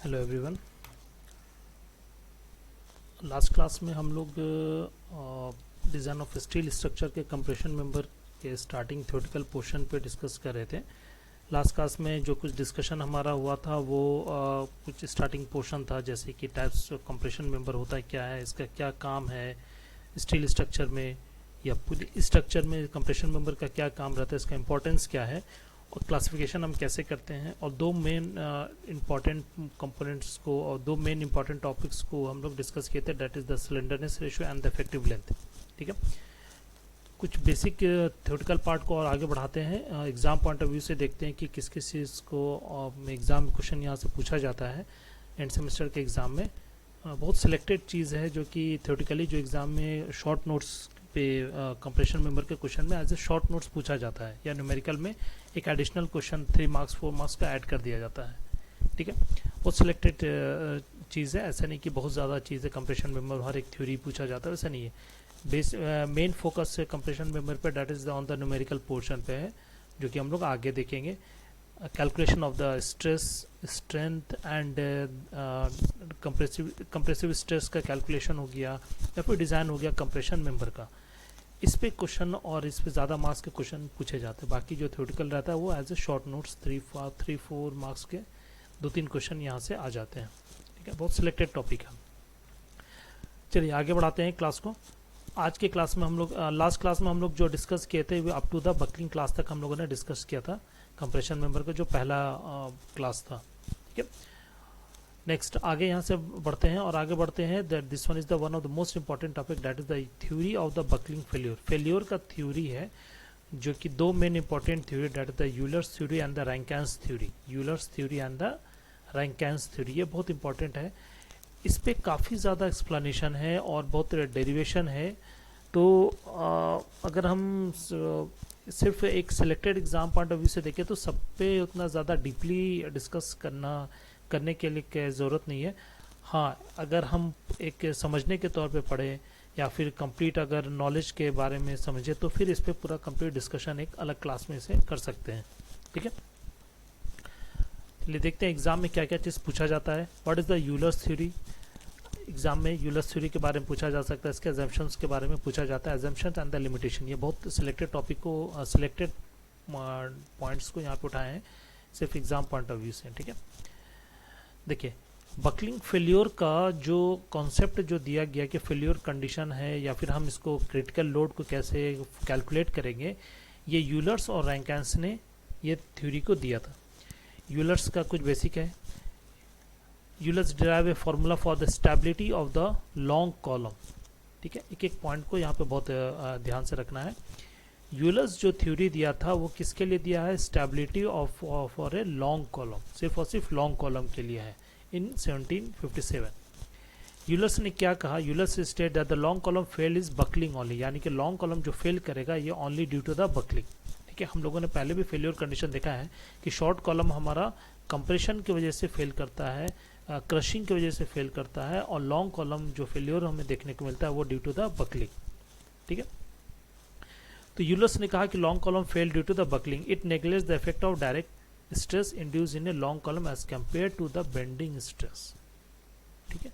Hello everyone. Last class में हम लोग डिज़ाइन ऑफ स्टील स्ट्रक्चर के कंप्रेशन मेंबर के स्टार्टिंग थ्योरेटिकल पोर्शन पे डिस्कस कर रहे थे। लास्ट क्लास में जो कुछ डिस्कशन हमारा हुआ था वो कुछ स्टार्टिंग पोर्शन था, जैसे कि टाइप्स ऑफ कंप्रेशन मेंबर होता है, क्या है, इसका क्या काम है स्टील स्ट्रक्चर में या पूरी स्ट्रक्चर में कंप्रेशन मेंबर का क्या काम रहता है, इसका इंपॉर्टेंस क्या है और क्लासिफिकेशन हम कैसे करते हैं, और दो मेन इंपॉर्टेंट कंपोनेंट्स को और दो मेन इंपॉर्टेंट टॉपिक्स को हम लोग डिस्कस किए थे, that is the slenderness ratio and the effective length. ठीक है, कुछ बेसिक थ्योरेटिकल पार्ट को और आगे बढ़ाते हैं, एग्जाम पॉइंट ऑफ व्यू से देखते हैं कि किस किस चीज़ को एग्जाम क्वेश्चन यहाँ से पूछा जाता है। एंड सेमेस्टर के एग्ज़ाम में बहुत सिलेक्टेड चीज़ है जो कि थ्योरेटिकली जो एग्ज़ाम में शॉर्ट नोट्स पे कंप्रेशन मेंबर के क्वेश्चन में एज ए शॉर्ट नोट्स पूछा जाता है, या न्यूमेरिकल में एक एडिशनल क्वेश्चन 3 मार्क्स 4 मार्क्स का ऐड कर दिया जाता है। ठीक है, बहुत सिलेक्टेड चीज़ है, ऐसा नहीं कि बहुत ज़्यादा चीज़ है कंप्रेशन मेंबर हर एक थ्योरी पूछा जाता है, वैसा नहीं है। बेस मेन फोकस है कंप्रेशन मेंबर पे, that is on the numerical portion पे है, जो कि हम लोग आगे देखेंगे। Calculation of the stress strength and compressive stress का कैलकुलेशन हो गया, या फिर डिज़ाइन हो गया कंप्रेशन मेंबर का। इस पे क्वेश्चन और इस पे ज़्यादा मार्क्स के क्वेश्चन पूछे जाते हैं। बाकी जो थ्योरेटिकल रहता है वो as a short notes 3-4 marks के 2-3 क्वेश्चन यहाँ से आ जाते हैं। ठीक है, बहुत सिलेक्टेड टॉपिक है। चलिए आगे बढ़ाते हैं क्लास को। आज के क्लास में हम लोग लास्ट क्लास में हम लोग जो डिस्कस किए थे वो up to the buckling class तक हम लोगों ने डिस्कस किया था, कंप्रेशन मेंबर का जो पहला क्लास था। ठीक है, नेक्स्ट आगे यहाँ से बढ़ते हैं और आगे बढ़ते हैं that this one is the one of the most important topic, that is the theory of the buckling failure. Failure का थ्योरी है जो कि दो main important theory, that is the Euler's theory and the Rankine's theory. Euler's theory and the Rankine's theory, ये बहुत important है। इस पर काफ़ी ज़्यादा एक्सप्लेनेशन है और बहुत डेरिवेशन है। तो अगर हम सिर्फ एक selected exam point of view से देखें तो सब पे उतना ज़्यादा डीपली डिस्कस करने के लिए ज़रूरत नहीं है। हाँ, अगर हम एक समझने के तौर पे पढ़ें या फिर कंप्लीट अगर नॉलेज के बारे में समझे तो फिर इस पे पूरा कंप्लीट डिस्कशन एक अलग क्लास में से कर सकते हैं। ठीक है, चलिए देखते हैं एग्जाम में क्या क्या चीज़ पूछा जाता है। What is the Euler's theory? Exam में यूलर्स थ्योरी के बारे में पूछा जा सकता है, इसके अजम्पशंस के बारे में पूछा जाता है, अजम्पशंस एंड द लिमिटेशन। ये बहुत सिलेक्टेड टॉपिक को सिलेक्टेड पॉइंट्स को यहाँ पे उठाए हैं सिर्फ एग्जाम पॉइंट ऑफ व्यू से। ठीक है, देखिए बकलिंग फेल्योर का जो कॉन्सेप्ट जो दिया गया कि फेल्योर कंडीशन है या फिर हम इसको क्रिटिकल लोड को कैसे कैलकुलेट करेंगे, ये यूलर्स और रैंकाइन्स ने ये थ्योरी को दिया था। यूलर्स का कुछ बेसिक है। Euler's derive a formula for the stability of the long column. ठीक है, एक एक पॉइंट को यहाँ पे बहुत ध्यान से रखना है। यूलर्स जो थ्योरी दिया था वो किसके लिए दिया है? Stability of for a long column, सिर्फ और सिर्फ लॉन्ग कॉलम के लिए है इन 1757। यूलर्स ने क्या कहा? Euler's state that the long column fail is buckling only, यानी कि लॉन्ग कॉलम जो फेल करेगा ये only due to the buckling. ठीक है, हम लोगों ने पहले भी फेल्योर कंडीशन देखा है कि शॉर्ट कॉलम हमारा कंप्रेशन की वजह से फेल करता है, क्रशिंग की वजह से फेल करता है, और लॉन्ग कॉलम जो फेल्योर हमें देखने को मिलता है वो ड्यू टू द बकलिंग। ठीक है, तो यूलर्स ने कहा कि long column fail due to the buckling, it neglects the effect of direct stress induce in a long column as compare to the bending stress. ठीक है,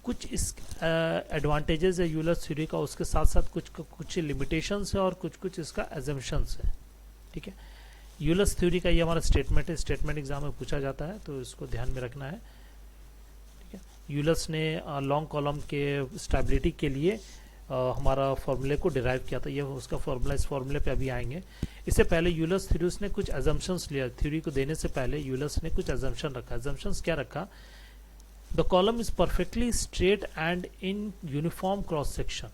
कुछ इस एडवांटेजेस है यूलर्स थ्योरी का, उसके साथ साथ कुछ लिमिटेशंस है और कुछ इसका एजम्पशंस है। ठीक है, यूलर्स थ्योरी का ये हमारा स्टेटमेंट है, स्टेटमेंट एग्जाम में पूछा जाता है तो इसको ध्यान में रखना है। ठीक है, यूलर्स ने लॉन्ग कॉलम के स्टेबिलिटी के लिए हमारा फॉर्मूले को डिराइव किया था, ये उसका फॉर्मूला, इस फॉर्मूले पे अभी आएंगे। इससे पहले यूलर्स थ्योरी ने कुछ एजम्पशंस लिया, थ्योरी को देने से पहले यूलर्स ने कुछ एजम्पशन रखा। एजम्पशंस क्या रखा? The column is perfectly straight and in uniform cross section.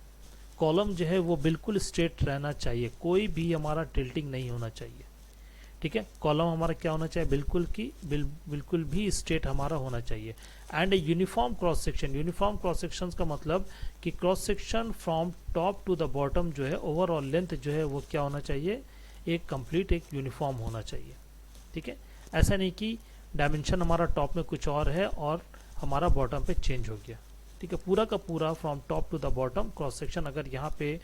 Column जो है वो बिल्कुल स्ट्रेट रहना चाहिए, कोई भी हमारा टिल्टिंग नहीं होना चाहिए। ठीक है, कॉलम हमारा क्या होना चाहिए? बिल्कुल भी स्ट्रेट हमारा होना चाहिए। And a uniform cross section, uniform cross section का मतलब कि cross section from top to the bottom जो है ओवरऑल लेंथ जो है वो क्या होना चाहिए? एक कंप्लीट एक यूनिफॉर्म होना चाहिए। ठीक है, ऐसा नहीं कि डायमेंशन हमारा टॉप में कुछ और है और हमारा बॉटम पे चेंज हो गया। ठीक है, पूरा का पूरा from top to the bottom cross section. अगर यहाँ पे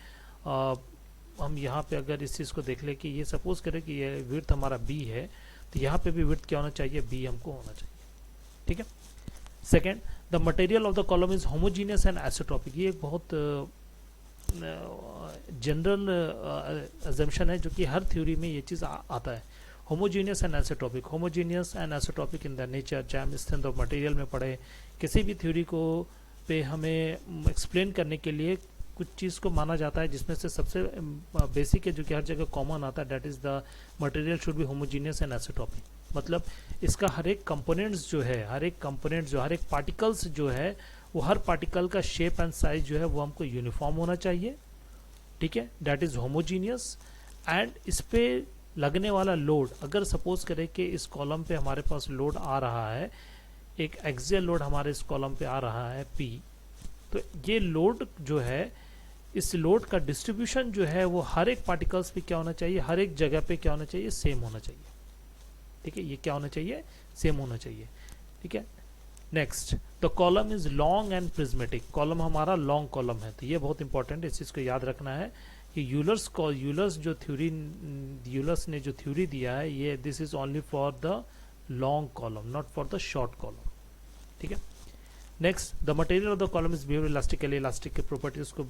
हम यहाँ पे अगर इस चीज़ को देख ले कि ये सपोज करें कि ये विड्थ हमारा बी है, तो यहाँ पे भी विड्थ क्या होना चाहिए? बी हमको होना चाहिए। ठीक है। Second, the material of the column is homogeneous and isotropic. ये एक बहुत जनरल अजम्पशन है जो कि हर थ्योरी में ये चीज़ आता है। Homogeneous and isotropic, homogeneous and isotropic in the nature, चाहे हम स्ट्रेंथ ऑफ मटेरियल में पढ़े, किसी भी थ्योरी को पे हमें एक्सप्लेन करने के लिए कुछ चीज़ को माना जाता है, जिसमें से सबसे बेसिक है जो कि हर जगह कॉमन आता है, that is the material should be homogeneous and isotropic. मतलब इसका हर एक कंपोनेंट्स जो है, हर एक कंपोनेंट्स जो, हर एक पार्टिकल्स जो है, वो हर पार्टिकल का शेप एंड साइज जो है वो हमको यूनिफॉर्म होना चाहिए, ठीक है, दैट इज़ होमोजीनियस। एंड इस पे लगने वाला लोड, अगर सपोज करें कि इस कॉलम पे हमारे पास लोड आ रहा है, एक एक्सियल लोड हमारे इस कॉलम पे आ रहा है P, तो ये लोड जो है, इस लोड का डिस्ट्रीब्यूशन जो है वो हर एक पार्टिकल्स पे क्या होना चाहिए, हर एक जगह पे क्या होना चाहिए, सेम होना चाहिए, ठीक है। ये क्या होना चाहिए, सेम होना चाहिए, ठीक है। Next, the column is long and prismatic. Column हमारा लॉन्ग कॉलम है, तो ये बहुत इंपॉर्टेंट है, इस चीज़ को याद रखना है कि यूलर्स ने जो थ्योरी दिया है, ये this is only for the long column, not for the short column, ठीक है। Next, the material of the column is behave elastically, elastic के प्रॉपर्टीज को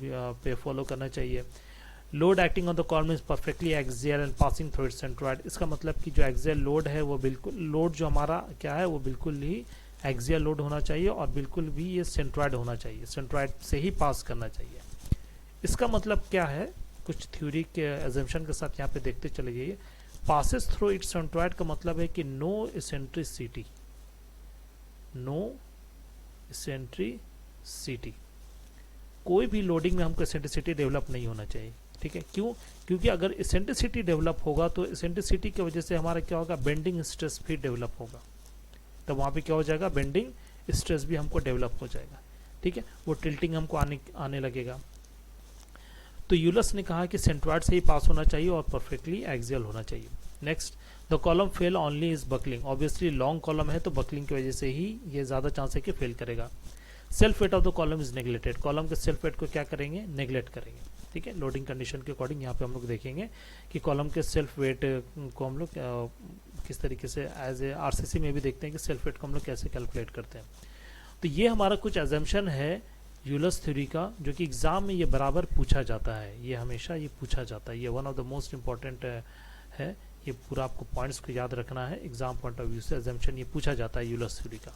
पे फॉलो करना चाहिए। Load acting on the column is perfectly axial and passing through it's centroid. इसका मतलब कि जो एक्सियल लोड है वो बिल्कुल, लोड जो हमारा क्या है वो बिल्कुल ही एक्सियल लोड होना चाहिए और बिल्कुल भी ये सेंट्रोइड होना चाहिए, सेंट्रोइड से ही पास करना चाहिए। इसका मतलब क्या है, कुछ थ्योरी के अजम्पशन के साथ यहाँ पे देखते चले जाइए। पासिस थ्रू इट्स सेंट्रोइड का मतलब है कि नो इसेंट्रिसिटी, नो इसेंट्रिसिटी, कोई भी लोडिंग में हमको इसेंट्रिसिटी डेवलप नहीं होना चाहिए, ठीक है। क्यों? क्योंकि अगर इसेंट्रिसिटी डेवलप होगा तो इसेंट्रिसिटी की वजह से हमारा क्या होगा, बेंडिंग स्ट्रेस भी डेवलप होगा, तो वहाँ पे क्या हो जाएगा, बेंडिंग स्ट्रेस भी हमको डेवलप हो जाएगा, ठीक है, वो टिल्टिंग हमको आने लगेगा। तो यूलस ने कहा कि सेंट्रोइड से ही पास होना चाहिए और परफेक्टली एक्सियल होना चाहिए। Next, the column fail only is buckling. Obviously long column है तो बकलिंग की वजह से ही ये ज़्यादा चांस है कि फेल करेगा। Self weight of the column is neglected. Column के सेल्फ वेट को क्या करेंगे, नेग्लेक्ट करेंगे, ठीक है। लोडिंग कंडीशन के अकॉर्डिंग यहाँ पे हम लोग देखेंगे कि कॉलम के सेल्फ वेट को हम लोग किस तरीके से एज ए आरसीसी में भी देखते हैं कि सेल्फ वेट को हम लोग कैसे कैलकुलेट करते हैं। तो ये हमारा कुछ एजम्पशन है यूलस थ्योरी का, जो कि एग्जाम में ये बराबर पूछा जाता है, ये हमेशा ये पूछा जाता है, ये one of the most important है। ये पूरा आपको पॉइंट्स को याद रखना है, एग्जाम पॉइंट ऑफ व्यू से एजम्पशन ये पूछा जाता है यूलस थ्योरी का।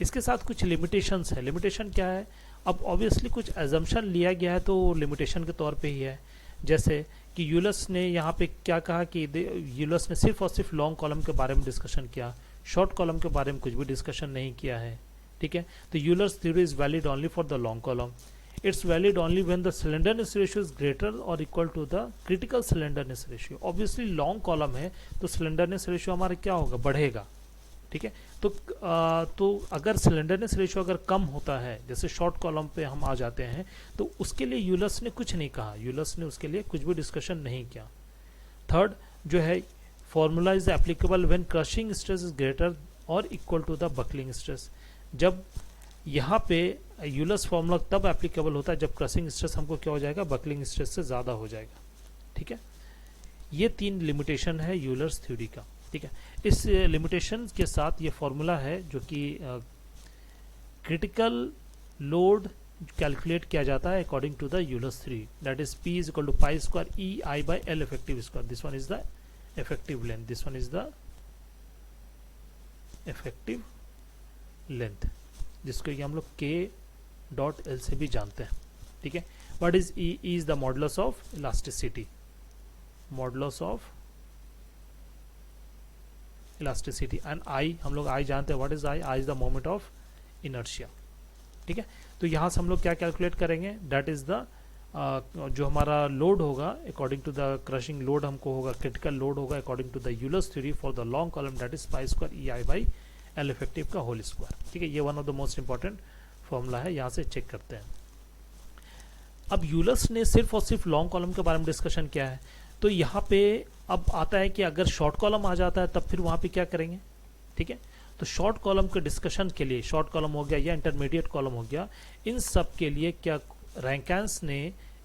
इसके साथ कुछ लिमिटेशंस है। लिमिटेशन क्या है, अब ऑब्वियसली कुछ एजम्पशन लिया गया है तो लिमिटेशन के तौर पे ही है। जैसे कि यूलस ने यहाँ पे क्या कहा कि यूलस ने सिर्फ और सिर्फ लॉन्ग कॉलम के बारे में डिस्कशन किया, शॉर्ट कॉलम के बारे में कुछ भी डिस्कशन नहीं किया है, ठीक है। तो Euler's theory is valid only for the long column. It's valid only when the slenderness ratio is greater और equal to the critical slenderness ratio. Obviously long column है तो सिलेंडरनेस रेशियो हमारा क्या होगा, बढ़ेगा, ठीक है। तो अगर सिलेंडरनेस रेशियो अगर कम होता है, जैसे शॉर्ट कॉलम पे हम आ जाते हैं, तो उसके लिए यूलस ने कुछ नहीं कहा, यूलस ने उसके लिए कुछ भी डिस्कशन नहीं किया। थर्ड जो है, formula is applicable when crushing stress is greater और equal to the buckling stress. जब यहाँ पे यूलस फॉर्मूला तब एप्लीकेबल होता है जब क्रशिंग स्ट्रेस हमको क्या हो जाएगा, बकलिंग स्ट्रेस से ज़्यादा हो जाएगा, ठीक है। ये 3 लिमिटेशन है यूलर्स थ्योरी का, ठीक है। इस लिमिटेशन के साथ ये फॉर्मूला है जो कि क्रिटिकल लोड कैलकुलेट किया जाता है according to the Euler's theory, that is P is equal to pi square E I by L effective square. This one is the effective length, this one is the effective length, जिसको कि हम लोग K.L से भी जानते हैं, ठीक है। What is E? E is the modulus of elasticity, modulus of elasticity, and I हम लोग I जानते हैं, what is I? I is the moment of inertia, ठीक है। तो यहाँ से हम लोग क्या कैलकुलेट करेंगे, दैट इज द जो हमारा लोड होगा according to the crushing load हमको होगा, क्रिटिकल लोड होगा according to the Euler's theory for the long column, that is pi square E I by L effective का होल स्क्वायर, ठीक है। ये one of the most important formula है, यहाँ से चेक करते हैं। अब यूलर्स ने सिर्फ और सिर्फ लॉन्ग कॉलम के बारे में डिस्कशन किया है, तो यहाँ पे अब आता है कि अगर शॉर्ट कॉलम आ जाता है तब फिर वहाँ पे क्या करेंगे, ठीक है। तो शॉर्ट कॉलम के डिस्कशन के लिए, शॉर्ट कॉलम हो गया या इंटरमीडिएट कॉलम हो गया, इन सब के लिए क्या रैंकैंस ने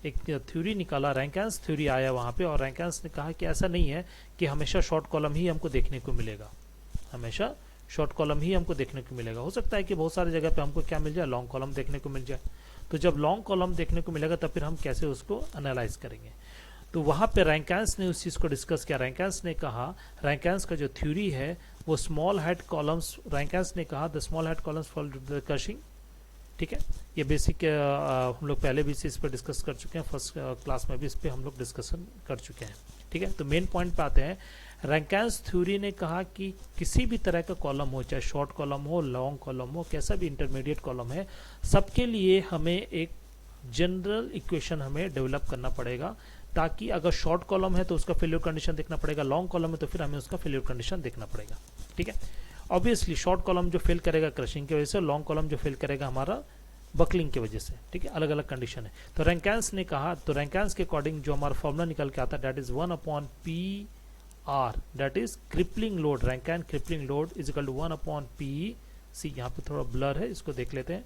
एक थ्योरी निकाला, रैंकैंस थ्योरी आया वहाँ पे, और रैंकैंस ने कहा कि ऐसा नहीं है कि हमेशा शॉर्ट कॉलम ही हमको देखने को मिलेगा, हमेशा शॉर्ट कॉलम ही हमको देखने को मिलेगा। हो सकता है कि बहुत सारी जगह पे हमको क्या मिल जाए, लॉन्ग कॉलम देखने को मिल जाए। तो जब लॉन्ग कॉलम देखने को मिलेगा तब फिर हम कैसे उसको एनालाइज करेंगे। तो वहाँ पे रैंकांस ने उस चीज़ को डिस्कस किया। रैंकांस ने कहा, रैंकांस का जो थ्योरी है वो स्मॉल हेड कॉलम्स, रैंकांस ने कहा the small head columns for the crushing. ठीक है, ये बेसिक हम लोग पहले भी इस पर डिस्कस कर चुके हैं, फर्स्ट क्लास में भी इस पर हम लोग डिस्कशन कर चुके हैं। ठीक है, तो मेन पॉइंट पे आते हैं। रैंकांस थ्योरी ने कहा कि किसी भी तरह का कॉलम हो, चाहे शॉर्ट कॉलम हो, लॉन्ग कॉलम हो, कैसा भी इंटरमीडिएट कॉलम है, सबके लिए हमें एक जनरल इक्वेशन हमें डेवलप करना पड़ेगा, ताकि अगर शॉर्ट कॉलम है तो उसका फेल्यूर कंडीशन देखना पड़ेगा, लॉन्ग कॉलम है तो फिर हमें उसका फेल्यूर कंडीशन देखना पड़ेगा। ठीक है, ऑब्वियसली शॉर्ट कॉलम जो फेल करेगा क्रशिंग की वजह से, लॉन्ग कॉलम जो फेल करेगा हमारा बकलिंग की वजह से। ठीक है, अलग अलग कंडीशन है। तो रैंकांस ने कहा, तो रैंकांस के अकॉर्डिंग जो हमारा फॉर्मूला निकल के आता है that is 1/PR, that is crippling load, Rankine crippling load is equal to 1/PC। यहाँ पे थोड़ा ब्लर है, इसको देख लेते हैं।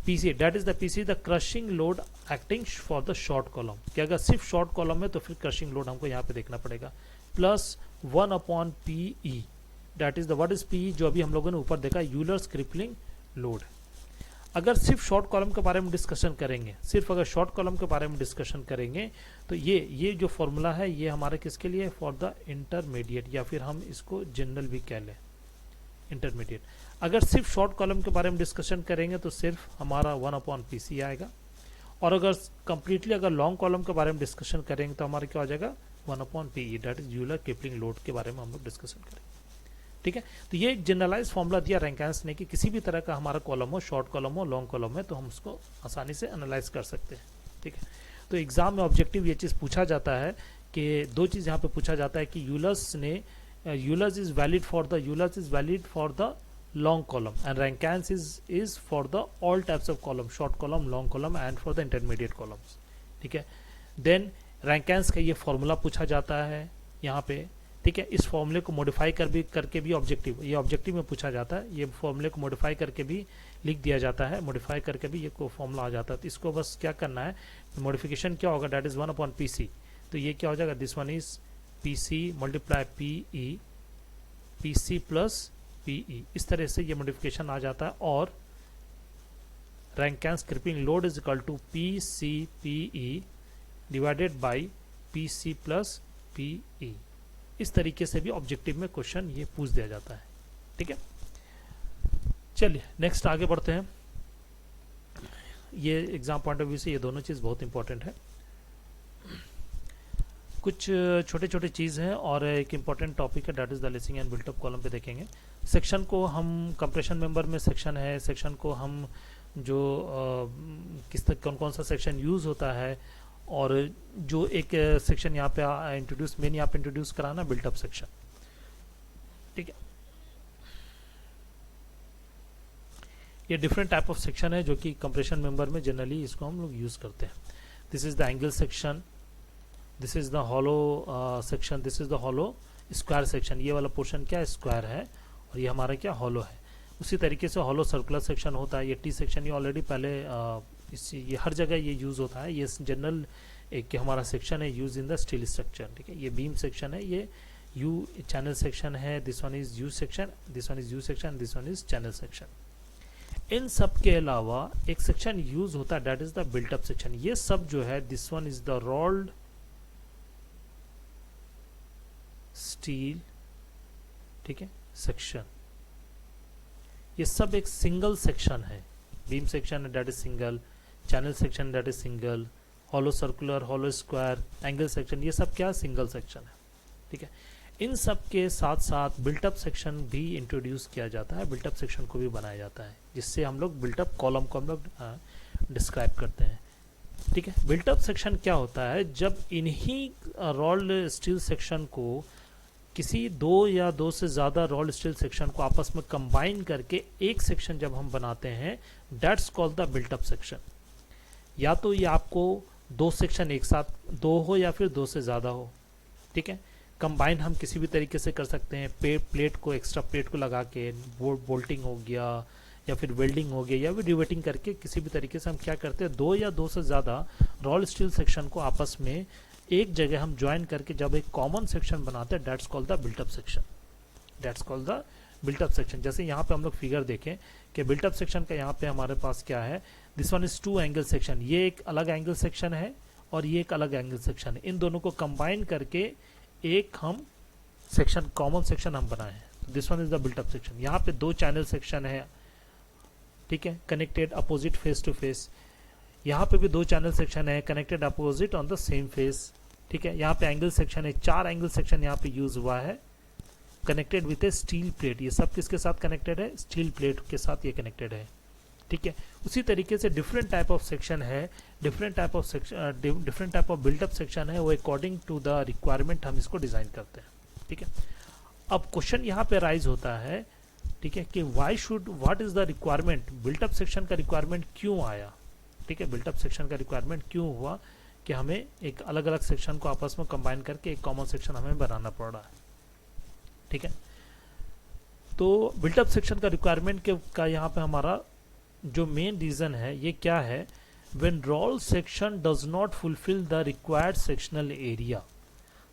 PC, that is the PC, the crushing load acting for the short column। कि अगर सिर्फ शॉर्ट कॉलम है तो फिर क्रशिंग लोड हमको यहाँ पे देखना पड़ेगा, plus 1/PE, that is the what is PE, जो अभी हम लोगों ने ऊपर देखा, यूलर्स क्रिपलिंग लोड। अगर सिर्फ शॉर्ट कॉलम के बारे में डिस्कशन करेंगे, सिर्फ अगर शॉर्ट कॉलम के बारे में डिस्कशन करेंगे तो ये जो फॉर्मूला है ये हमारे किसके लिए, फॉर द इंटरमीडिएट, या फिर हम इसको जनरल भी कह लें, इंटरमीडिएट। अगर सिर्फ शॉर्ट कॉलम के बारे में डिस्कशन करेंगे तो सिर्फ हमारा 1/PC आएगा, और अगर कंप्लीटली अगर लॉन्ग कॉलम के बारे में डिस्कशन करेंगे तो हमारा क्या हो जाएगा, 1/PE, that is Euler crippling load के बारे में हम लोग डिस्कशन करेंगे। ठीक है, तो ये एक जनरलाइज फॉर्मूला दिया रैंकांस ने कि किसी भी तरह का हमारा कॉलम हो, शॉर्ट कॉलम हो, लॉन्ग कॉलम है, तो हम उसको आसानी से एनालाइज कर सकते हैं। ठीक है, तो एग्जाम में ऑब्जेक्टिव ये चीज़ पूछा जाता है कि दो चीज़ यहाँ पे पूछा जाता है कि Euler's is valid for the long column and rankans is for the all types of column, short column, long column and for the intermediate columns। ठीक है, then rankans का ये फॉर्मूला पूछा जाता है यहाँ पे। ठीक है, इस फॉर्मूले को मॉडिफाई करके भी ऑब्जेक्टिव में पूछा जाता है, ये फॉर्मूले को मॉडिफाई करके भी लिख दिया जाता है, मॉडिफाई करके भी ये फॉर्मूला आ जाता है। तो इसको बस क्या करना है, मॉडिफिकेशन क्या होगा, दैट इज 1/PC। तो ये क्या हो जाएगा, this one is PC multiply PE, PC plus PE, इस तरह से ये मॉडिफिकेशन आ जाता है। और Rankine's crippling load is equal to PCPE divided by PC plus PE। इस तरीके से भी ऑब्जेक्टिव में क्वेश्चन ये पूछ दिया जाता है। ठीक है, चलिए नेक्स्ट आगे बढ़ते हैं। ये एग्जाम पॉइंट ऑफ व्यू से ये दोनों चीज़ बहुत इंपॉर्टेंट है। कुछ छोटे छोटे चीज़ हैं और एक इम्पॉर्टेंट टॉपिक है, that is the lacing and built up column पे देखेंगे। सेक्शन को हम कंप्रेशन मेंबर में सेक्शन है, सेक्शन को हम जो कौन कौन सा सेक्शन यूज़ होता है, और जो एक सेक्शन यहाँ पे मैंने यहाँ पे इंट्रोड्यूस कराना बिल्टअप सेक्शन। ठीक है, ये डिफरेंट टाइप ऑफ सेक्शन है जो कि कंप्रेशन मेंबर में जनरली इसको हम लोग यूज़ करते हैं। This is the angle section, this is the hollow section, this is the hollow square section. ये वाला पोर्शन क्या स्क्वायर है और ये हमारा क्या हॉलो है। उसी तरीके से हॉलो सर्कुलर सेक्शन होता है। ये टी सेक्शन ये ऑलरेडी पहले ये हर जगह ये यूज़ होता है। ये जनरल एक हमारा सेक्शन है use in the steel structure. ठीक है, ये बीम सेक्शन है, ये यू चैनल सेक्शन है, this one is U section, this one is U section, this one is channel section. इन सब के अलावा एक सेक्शन यूज होता है that is the built up section. ये सब जो है this one is the rolled steel, ठीक है, सेक्शन। ये सब एक सिंगल सेक्शन है। बीम सेक्शन है that is single, channel section that is single, hollow circular, hollow square, angle section, ये सब क्या सिंगल सेक्शन है। ठीक है, इन सब के साथ साथ बिल्टअप सेक्शन भी इंट्रोड्यूस किया जाता है, बिल्टअप सेक्शन को भी बनाया जाता है, जिससे हम लोग बिल्टअप कॉलम को हम लोग डिस्क्राइब करते हैं। ठीक है, बिल्टअप सेक्शन क्या होता है, जब इन्हीं रोल्ड स्टील सेक्शन को किसी दो या दो से ज़्यादा रोल्ड स्टील सेक्शन को आपस में कंबाइन करके एक सेक्शन जब हम बनाते हैं, that's called the built up section. या तो ये आपको दो सेक्शन एक साथ दो हो या फिर दो से ज़्यादा हो। ठीक है, कंबाइन हम किसी भी तरीके से कर सकते हैं, प्लेट को एक्स्ट्रा प्लेट को लगा के बोल्टिंग हो गया या फिर वेल्डिंग हो गया या फिर रिवेटिंग करके किसी भी तरीके से हम क्या करते हैं, दो या दो से ज़्यादा रोल्ड स्टील सेक्शन को आपस में एक जगह हम ज्वाइन करके जब एक कॉमन सेक्शन बनाते हैं, that's called the built up section, that's called the built up section, जैसे यहाँ पे हम लोग फिगर देखें कि बिल्टअप सेक्शन का यहाँ पे हमारे पास क्या है, this one is 2 angle section, ये एक अलग एंगल सेक्शन है और ये एक अलग एंगल सेक्शन है, इन दोनों को कंबाइन करके एक हम सेक्शन, कॉमन सेक्शन हम बनाए हैं। This one is the built up section. यहाँ पे 2 चैनल सेक्शन है, ठीक है, connected opposite face to face. यहाँ पे भी 2 चैनल सेक्शन है, connected opposite on the same face, ठीक है। यहाँ पे एंगल सेक्शन है, 4 एंगल सेक्शन यहाँ पे यूज हुआ है, connected with A steel plate. ये सब किसके साथ कनेक्टेड है, स्टील प्लेट के साथ ये कनेक्टेड है, ठीक है। उसी तरीके से डिफरेंट टाइप ऑफ सेक्शन है, different type of built up section है, वो अकॉर्डिंग टू द रिक्वायरमेंट हम इसको डिजाइन करते हैं, ठीक है। अब क्वेश्चन यहाँ पे राइज होता है, ठीक है, कि what is the requirement, built up section का रिक्वायरमेंट क्यों आया, ठीक है, बिल्टअप सेक्शन का रिक्वायरमेंट क्यों हुआ कि हमें एक अलग अलग सेक्शन को आपस में कंबाइन करके एक कॉमन सेक्शन हमें बनाना पड़ रहा है, ठीक है। तो बिल्टअप सेक्शन का रिक्वायरमेंट का यहाँ पे हमारा जो मेन रीजन है ये क्या है, when roll section does not fulfil the required sectional area.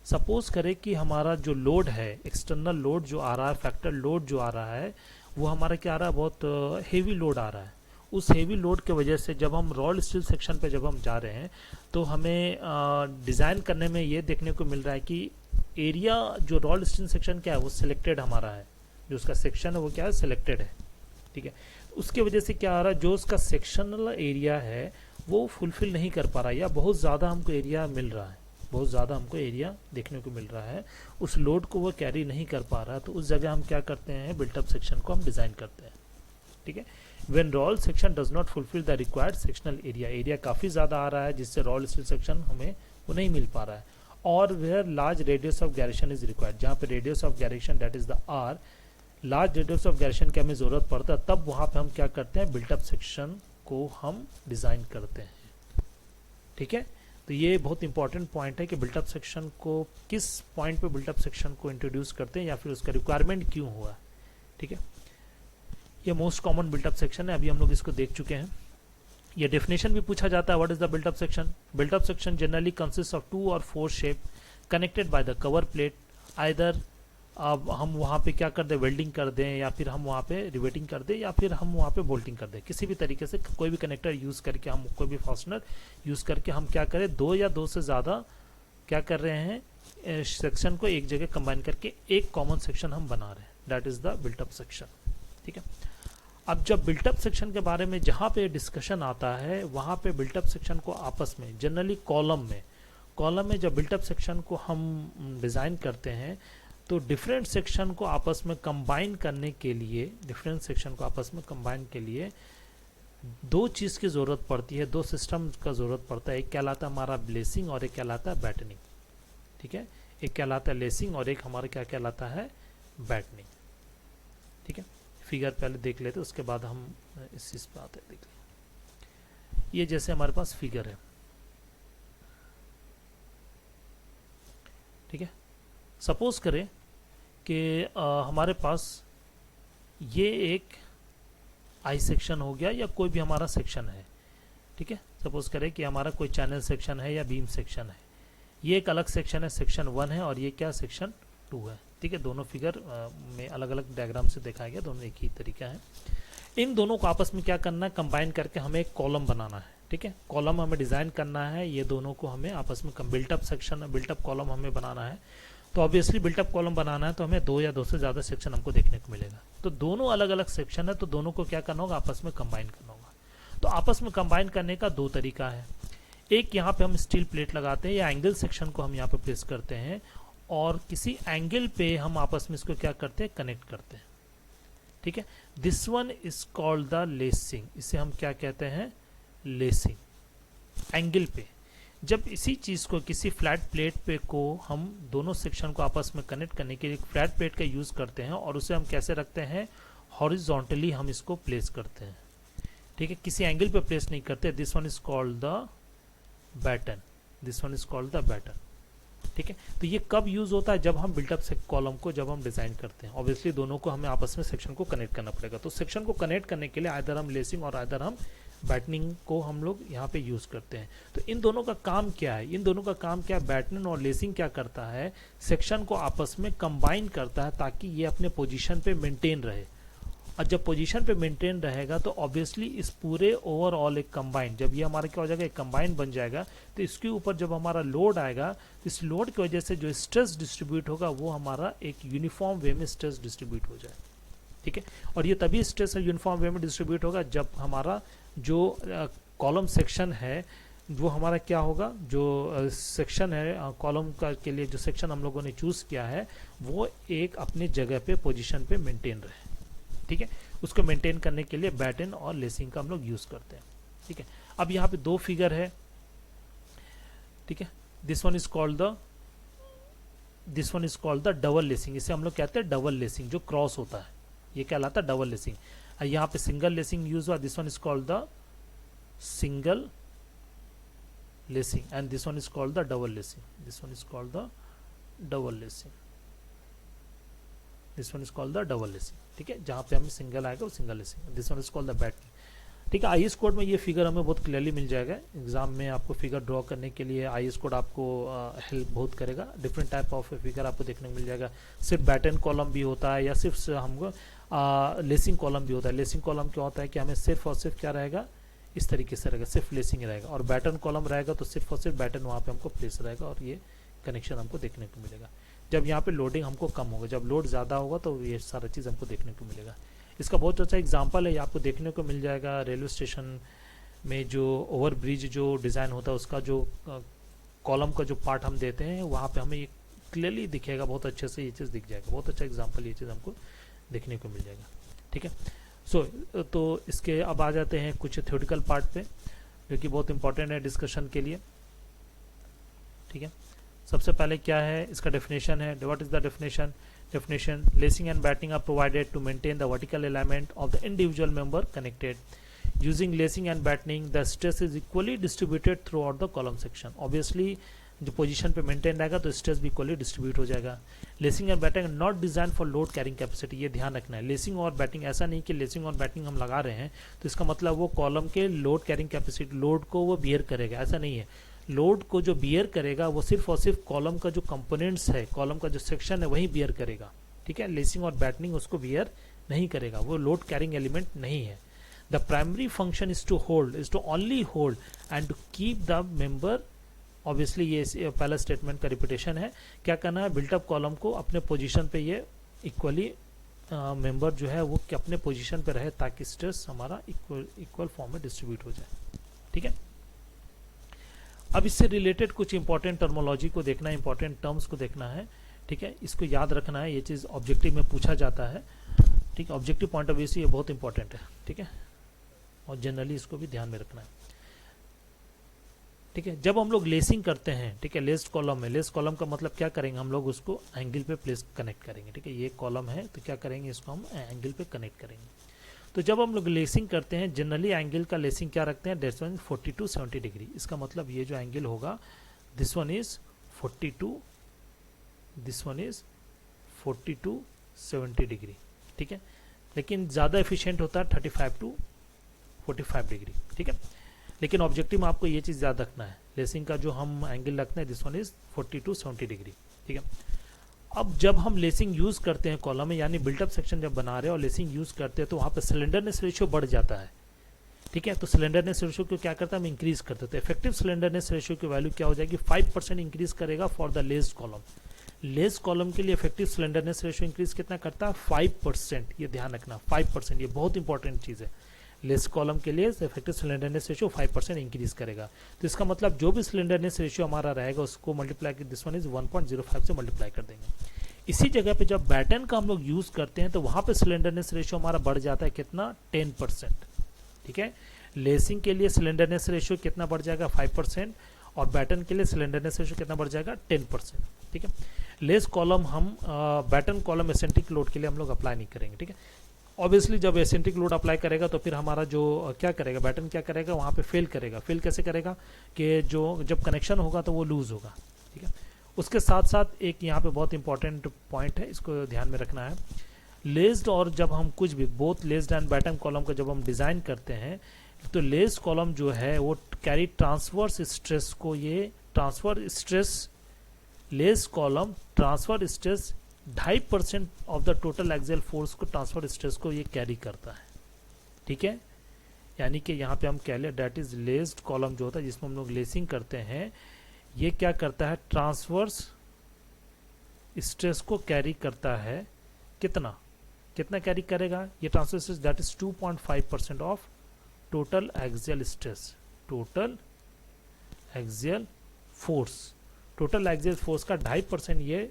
Suppose करें कि हमारा जो लोड है, एक्सटर्नल लोड जो आ रहा है, फैक्टर लोड जो आ रहा है, वो हमारा क्या आ रहा है, बहुत हेवी लोड आ रहा है। उस हेवी लोड के वजह से जब हम रोल्ड स्टील सेक्शन पे जब हम जा रहे हैं तो हमें डिज़ाइन करने में ये देखने को मिल रहा है कि एरिया जो रोल्ड स्टील सेक्शन क्या है वो सिलेक्टेड हमारा है, जो उसका सेक्शन है वो क्या है, सिलेक्टेड है, ठीक है। उसके वजह से क्या आ रहा है, जो उसका सेक्शनल एरिया है वो फुलफिल नहीं कर पा रहा है, या बहुत ज़्यादा हमको एरिया मिल रहा है, बहुत ज़्यादा हमको एरिया देखने को मिल रहा है, उस लोड को वो कैरी नहीं कर पा रहा है। तो उस जगह हम क्या करते हैं, बिल्टअप सेक्शन को हम डिज़ाइन करते हैं, ठीक है। When roll section does not fulfill the required sectional area, area काफ़ी ज़्यादा आ रहा है जिससे रोल स्टील सेक्शन हमें वो नहीं मिल पा रहा है, और where large radius of gyration is required, जहाँ पे radius of gyration that is the R, large radius of gyration की हमें ज़रूरत पड़ता है, तब वहाँ पे हम क्या करते हैं, बिल्टअप सेक्शन को हम डिज़ाइन करते हैं, ठीक है। तो ये बहुत इंपॉर्टेंट पॉइंट है कि बिल्टअप सेक्शन को किस पॉइंट पे बिल्टअप सेक्शन को इंट्रोड्यूस करते हैं या फिर उसका रिक्वायरमेंट क्यों हुआ, ठीक है। ये मोस्ट कॉमन बिल्टअप सेक्शन है, अभी हम लोग इसको देख चुके हैं। ये डेफिनेशन भी पूछा जाता है, what is the built up section. Built up section generally consist of 2 or 4 shape connected by the cover plate. Either अब हम वहाँ पे क्या कर दें, वेल्डिंग कर दें, या फिर हम वहाँ पे रिवेटिंग कर दें, या फिर हम वहाँ पे बोल्टिंग कर दें, किसी भी तरीके से कोई भी कनेक्टर यूज़ करके, हम कोई भी फास्टनर यूज़ करके हम क्या करें, 2 या 2 से ज़्यादा क्या कर रहे हैं, सेक्शन को एक जगह कंबाइन करके एक कॉमन सेक्शन हम बना रहे हैं, that is the built up section, ठीक है। अब जब बिल्टअप सेक्शन के बारे में जहाँ पे डिस्कशन आता है, वहाँ पे बिल्टअप सेक्शन को आपस में जनरली कॉलम में जब बिल्टअप सेक्शन को हम डिज़ाइन करते हैं तो डिफरेंट सेक्शन को आपस में कंबाइन करने के लिए, डिफरेंट सेक्शन को आपस में कंबाइन के लिए 2 चीज़ की ज़रूरत पड़ती है, 2 सिस्टम का ज़रूरत पड़ता है। एक कहलाता है हमारा लेसिंग और एक कहलाता है बैटनिंग, ठीक है। एक कहलाता है लेसिंग और एक हमारा क्या कहलाता है, बैटनिंग, ठीक है। फिगर पहले देख लेते, उसके बाद हम इस चीज़ पे आते हैं। देख लीजिए, ये जैसे हमारे पास फिगर है, ठीक है। सपोज करें कि हमारे पास ये एक आई सेक्शन हो गया या कोई भी हमारा सेक्शन है, ठीक है। सपोज करें कि हमारा कोई चैनल सेक्शन है या बीम सेक्शन है, ये एक अलग सेक्शन है, सेक्शन 1 है, और ये क्या, सेक्शन 2 है, ठीक है। दोनों फिगर में अलग अलग डायग्राम से दिखाया गया, दोनों एक ही तरीका है। इन दोनों को आपस में क्या करना है, कंबाइन करके हमें एक कॉलम बनाना है, ठीक है। कॉलम हमें डिज़ाइन करना है, ये दोनों को हमें आपस में बिल्टअप सेक्शन, बिल्टअप कॉलम हमें बनाना है। तो ऑब्वियसली बिल्टअप कॉलम बनाना है तो हमें 2 या 2 से ज़्यादा सेक्शन हमको देखने को मिलेगा। तो दोनों अलग अलग सेक्शन है, तो दोनों को क्या करना होगा, आपस में कंबाइन करना होगा। तो आपस में कंबाइन करने का 2 तरीका है। एक यहाँ पे हम स्टील प्लेट लगाते हैं या एंगल सेक्शन को हम यहाँ पे प्लेस करते हैं, और किसी एंगल पे हम आपस में इसको क्या करते हैं, कनेक्ट करते हैं, ठीक है। This one is called the lacing, इसे हम क्या कहते हैं, लेसिंग। एंगल पे जब इसी चीज़ को किसी फ्लैट प्लेट पे को हम दोनों सेक्शन को आपस में कनेक्ट करने के लिए फ्लैट प्लेट का यूज़ करते हैं, और उसे हम कैसे रखते हैं, हॉरिजॉन्टली हम इसको प्लेस करते हैं, ठीक है। किसी एंगल पे प्लेस नहीं करते। This one is called the batten, this one is called the batten, ठीक है। तो ये कब यूज होता है, जब हम बिल्टअप कॉलम को जब हम डिजाइन करते हैं। ऑब्वियसली दोनों को हमें आपस में सेक्शन को कनेक्ट करना पड़ेगा। तो सेक्शन को कनेक्ट करने के लिए आइदर हम लेसिंग और आइदर हम बैटनिंग को हम लोग यहाँ पे यूज़ करते हैं। तो इन दोनों का काम क्या है, इन दोनों का काम क्या है, बैटनिंग और लेसिंग क्या करता है, सेक्शन को आपस में कंबाइन करता है ताकि ये अपने पोजीशन पे मेंटेन रहे। और जब पोजीशन पे मेंटेन रहेगा तो ऑब्वियसली इस पूरे ओवरऑल एक कंबाइन, जब ये हमारा क्या हो जाएगा, एक कंबाइन बन जाएगा, तो इसके ऊपर जब हमारा लोड आएगा तो इस लोड की वजह से जो स्ट्रेस डिस्ट्रीब्यूट होगा वो हमारा एक यूनिफॉर्म वे में स्ट्रेस डिस्ट्रीब्यूट हो जाए। ठीक है, और ये तभी स्ट्रेस यूनिफॉर्म वे में डिस्ट्रीब्यूट होगा जब हमारा जो कॉलम सेक्शन है वो हमारा क्या होगा, जो सेक्शन है कॉलम का के लिए जो सेक्शन हम लोगों ने चूज किया है वो एक अपने जगह पे पोजीशन पे मेंटेन रहे। ठीक है, उसको मेंटेन करने के लिए बैटन और लेसिंग का हम लोग यूज करते हैं। ठीक है, अब यहाँ पे दो फिगर है। ठीक है, this one is called the double lacing, इसे हम लोग कहते हैं डबल लेसिंग, जो क्रॉस होता है ये कहलाता है डबल लेसिंग। यहाँ पे सिंगल लेसिंग यूज हुआ, this one is called the single lacing and this one is called the double lacing, this one is called the double lacing, this one is called the double lacing. ठीक है, जहाँ पे हमें single आएगा वो single lacing, this one is called the battening. ठीक है, IS code में ये फिगर हमें बहुत क्लियरली मिल जाएगा। एग्जाम में आपको फिगर ड्रॉ करने के लिए आईएस कोड आपको हेल्प बहुत करेगा। डिफरेंट टाइप ऑफ फिगर आपको देखने को मिल जाएगा। सिर्फ बैटन कॉलम भी होता है या सिर्फ हमको लेसिंग कॉलम भी होता है। लेसिंग कॉलम क्या होता है कि हमें सिर्फ और सिर्फ क्या रहेगा, इस तरीके से रहेगा, सिर्फ लेसिंग रहेगा। और बैटन कॉलम रहेगा तो सिर्फ और सिर्फ बैटन वहाँ पे हमको प्लेस रहेगा और ये कनेक्शन हमको देखने को मिलेगा। जब यहाँ पे लोडिंग हमको कम होगा, जब लोड ज़्यादा होगा तो ये सारा चीज़ हमको देखने को मिलेगा। इसका बहुत अच्छा एग्जांपल है, आपको देखने को मिल जाएगा रेलवे स्टेशन में जो ओवर ब्रिज जो डिज़ाइन होता है उसका जो कॉलम का जो पार्ट हम देते हैं वहाँ पे हमें ये क्लियरली दिखेगा, बहुत अच्छे से ये चीज़ दिख जाएगा। बहुत अच्छा एग्जाम्पल ये चीज़ हमको देखने को मिल जाएगा। ठीक है, तो इसके अब आ जाते हैं कुछ थ्योरेटिकल पार्ट पे जो कि बहुत इंपॉर्टेंट है डिस्कशन के लिए। ठीक है, सबसे पहले क्या है इसका डेफिनेशन है। What is the definition? Lacing and batting are provided to maintain the vertical alignment of the individual member connected. Using lacing and batting, the stress is equally distributed throughout the column section. Obviously, जो position पे maintain रहेगा तो stress भी equally distribute हो जाएगा। Lacing and batting not design for load carrying capacity, ये ध्यान रखना है। लेसिंग और बैटिंग ऐसा नहीं कि लेसिंग और बैटिंग हम लगा रहे हैं तो इसका मतलब वो कॉलम के लोड कैरिंग कैपेसिटी, लोड को वो बियर करेगा, ऐसा नहीं है। लोड को जो बियर करेगा वो सिर्फ और सिर्फ कॉलम का जो कंपोनेंट्स है, कॉलम का जो सेक्शन है वही बियर करेगा। ठीक है, लेसिंग और बैटनिंग उसको बियर नहीं करेगा, वो लोड कैरिंग एलिमेंट नहीं है। The primary function is to only hold and to keep the member, obviously ये पहला स्टेटमेंट का रिपीटेशन है। क्या करना है, बिल्टअप कॉलम को अपने पोजीशन पे ये इक्वली मेंबर जो है वो अपने पोजीशन पे रहे ताकि स्ट्रेस हमारा इक्वल फॉर्म में डिस्ट्रीब्यूट हो जाए। ठीक है, अब इससे रिलेटेड कुछ इंपॉर्टेंट टर्मोलॉजी को देखना है, इंपॉर्टेंट टर्म्स को देखना है। ठीक है, इसको याद रखना है, ये चीज़ ऑब्जेक्टिव में पूछा जाता है। ठीक है, ऑब्जेक्टिव पॉइंट ऑफ व्यू से ये बहुत इंपॉर्टेंट है। ठीक है, और जनरली इसको भी ध्यान में रखना है। ठीक है, जब हम लोग लेसिंग करते हैं, ठीक है, लेस्ड कॉलम में, लेस्ड कॉलम का मतलब क्या करेंगे, हम लोग उसको एंगल पे प्लेस कनेक्ट करेंगे। ठीक है, ये कॉलम है तो क्या करेंगे, इसको हम एंगल पे कनेक्ट करेंगे। तो जब हम लोग लेसिंग करते हैं जनरली एंगल का लेसिंग क्या रखते हैं, दिस वन 40 to 70 डिग्री। इसका मतलब ये जो एंगल होगा this one is 42, this one is 40 to 70 degree. ठीक है, लेकिन ज़्यादा एफिशिएंट होता है 35 to 45 डिग्री। ठीक है, लेकिन ऑब्जेक्टिव में आपको ये चीज़ याद रखना है, लेसिंग का जो हम एंगल रखते हैं this one is 40 to 70 degree. ठीक है, अब जब हम लेसिंग यूज करते हैं कॉलम में, यानी बिल्टअप सेक्शन जब बना रहे हैं और लेसिंग यूज करते हैं तो वहाँ पे सिलेंडरनेस रेशियो बढ़ जाता है। ठीक है, तो सिलेंडरनेस रेशियो को क्या करता है, हम इंक्रीज करते हैं। तो इफेक्टिव सिलेंडरनेस रेशियो की वैल्यू क्या हो जाएगी, 5% इंक्रीज करेगा फॉर द लेस्ड कॉलम। लेस्ड कॉलम के लिए इफेक्टिव सिलेंडरनेस रेशियो इंक्रीज कितना करता है, 5%। ये ध्यान रखना, 5%, ये बहुत इंपॉर्टेंट चीज़ है। लेस्ड कॉलम के लिए इफेक्टिव सिलेंडरनेस रेशियो 5% इंक्रीज करेगा। तो इसका मतलब जो भी सिलेंडरनेस रेशियो हमारा रहेगा उसको मल्टीप्लाई, दिस वन इज 1.05 से मल्टीप्लाई कर देंगे। इसी जगह पे जब बैटन का हम लोग यूज करते हैं तो वहां पे सिलेंडरनेस रेशियो हमारा बढ़ जाता है, कितना, 10%। ठीक है, लेसिंग के लिए सिलेंडरनेस रेशियो कितना बढ़ जाएगा, 5%, और बैटन के लिए सिलेंडरनेस रेशियो कितना बढ़ जाएगा, 10%। ठीक है, लेस कॉलम हम बैटन कॉलम एसेंट्रिक लोड के लिए हम लोग अप्लाई नहीं करेंगे। ठीक है, ऑब्वियसली जब एसेंट्रिक लोड अप्लाई करेगा तो फिर हमारा जो क्या करेगा, बैटन क्या करेगा, वहाँ पे फेल करेगा। फेल कैसे करेगा कि जो जब कनेक्शन होगा तो वो लूज होगा। ठीक है, उसके साथ साथ एक यहाँ पे बहुत इंपॉर्टेंट पॉइंट है, इसको ध्यान में रखना है। लेस्ड और जब हम कुछ भी both laced and batten column का जब हम डिज़ाइन करते हैं, तो लेस कॉलम जो है वो कैरी ट्रांसवर्स स्ट्रेस को, ये transfer stress, less column transfer stress 2.5% of the total axial force को, ट्रांसफर स्ट्रेस को ये कैरी करता है। ठीक है, यानी कि यहाँ पे हम कह लें डेट इज लेस्ड कॉलम जो होता है जिसमें हम लोग लेसिंग करते हैं, ये क्या करता है, ट्रांसवर्स स्ट्रेस को कैरी करता है। कितना कितना कैरी करेगा ये transverse stress, that is 2.5% of total axial stress, total axial force, total axial force का 2.5% ये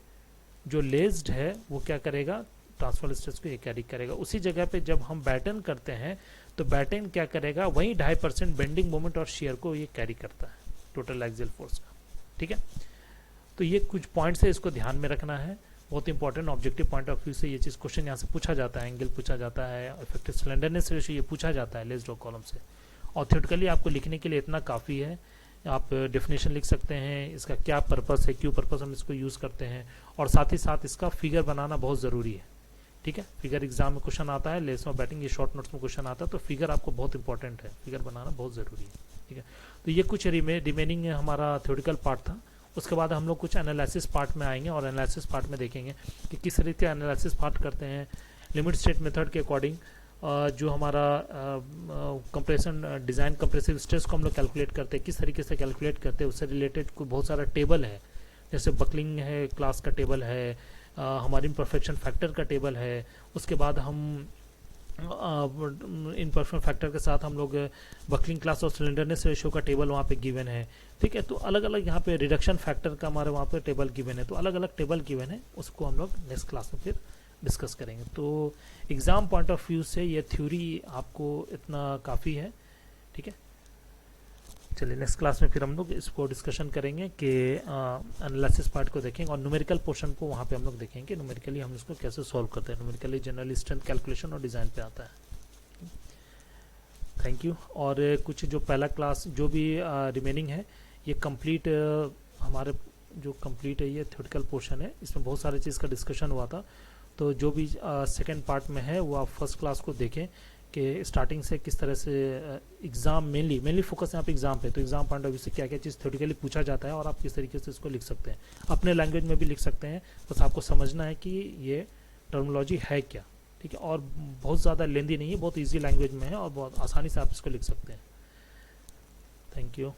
जो लेस्ड है वो क्या करेगा, ट्रांसफर स्ट्रेस को ये कैरी करेगा। उसी जगह पे जब हम बैटन करते हैं तो बैटन क्या करेगा, वही 2.5% बेंडिंग मोमेंट और शेयर को ये कैरी करता है टोटल एक्सियल फोर्स का। ठीक है, तो ये कुछ पॉइंट्स है, इसको ध्यान में रखना है, बहुत important objective point of view से ये चीज़ क्वेश्चन यहाँ से पूछा जाता है, एंगल पूछा जाता है, इफेक्टिव स्लेंडरनेस रेशियो ये पूछा जाता है लेस्ड कॉलम से। और थ्योरेटिकली आपको लिखने के लिए इतना काफ़ी है, आप डेफिनेशन लिख सकते हैं, इसका क्या पर्पस है, क्यों पर्पस हम इसको यूज़ करते हैं, और साथ ही साथ इसका फिगर बनाना बहुत ज़रूरी है। ठीक है, फिगर एग्जाम में क्वेश्चन आता है, लेस और बैटिंग ये शॉर्ट नोट्स में क्वेश्चन आता है, तो फिगर आपको बहुत इंपॉर्टेंट है, फिगर बनाना बहुत ज़रूरी है। ठीक है, तो ये कुछ रिमेनिंग हमारा थ्योरेटिकल पार्ट था। उसके बाद हम लोग कुछ एनालिसिस पार्ट में आएंगे और एनालिसिस पार्ट में देखेंगे कि किस तरीके का एनालिसिस पार्ट करते हैं लिमिट स्टेट मेथड के अकॉर्डिंग। जो हमारा कंप्रेशन डिज़ाइन कंप्रेसिव स्ट्रेस को हम लोग कैलकुलेट करते हैं, किस तरीके से कैलकुलेट करते हैं, उससे रिलेटेड कोई बहुत सारा टेबल है, जैसे बकलिंग है, क्लास का टेबल है, हमारी इम्परफेक्शन फैक्टर का टेबल है। उसके बाद हम इम्परफेक्शन फैक्टर के साथ हम लोग बकलिंग क्लास और सिलेंडरनेस रेशियो का टेबल वहाँ पे गिवन है। ठीक है, तो अलग अलग यहाँ पे रिडक्शन फैक्टर का हमारे वहाँ पे टेबल गिवन है, तो अलग अलग टेबल गिवन है, उसको हम लोग नेक्स्ट क्लास में फिर डिस्कस करेंगे। तो एग्ज़ाम पॉइंट ऑफ व्यू से ये थ्योरी आपको इतना काफ़ी है। ठीक है, चलिए नेक्स्ट क्लास में फिर हम लोग इसको डिस्कशन करेंगे कि एनालिसिस पार्ट को देखेंगे और न्यूमेरिकल पोर्शन को वहाँ पे हम लोग देखेंगे, न्यूमेरिकली हम इसको कैसे सॉल्व करते हैं। न्यूमेरिकली जनरल स्ट्रेंथ कैलकुलेशन और डिज़ाइन पे आता है। Thank you. और कुछ जो पहला क्लास जो भी रिमेनिंग है ये कंप्लीट हमारे जो कंप्लीट है ये थ्योरेटिकल पोर्शन है, इसमें बहुत सारी चीज़ का डिस्कशन हुआ था। तो जो भी सेकेंड पार्ट में है वो आप फर्स्ट क्लास को देखें कि स्टार्टिंग से किस तरह से एग्ज़ाम मेनली फोकस है आप एग्ज़ाम पे, तो एग्ज़ाम पॉइंट ऑफ व्यू से क्या क्या चीज़ थ्योरेटिकली पूछा जाता है और आप किस तरीके से इसको लिख सकते हैं, अपने लैंग्वेज में भी लिख सकते हैं, बस आपको समझना है कि ये टर्मिनोलॉजी है क्या। ठीक है, और बहुत ज़्यादा लेंदी नहीं है, बहुत ईजी लैंग्वेज में है और बहुत आसानी से आप इसको लिख सकते हैं। Thank you.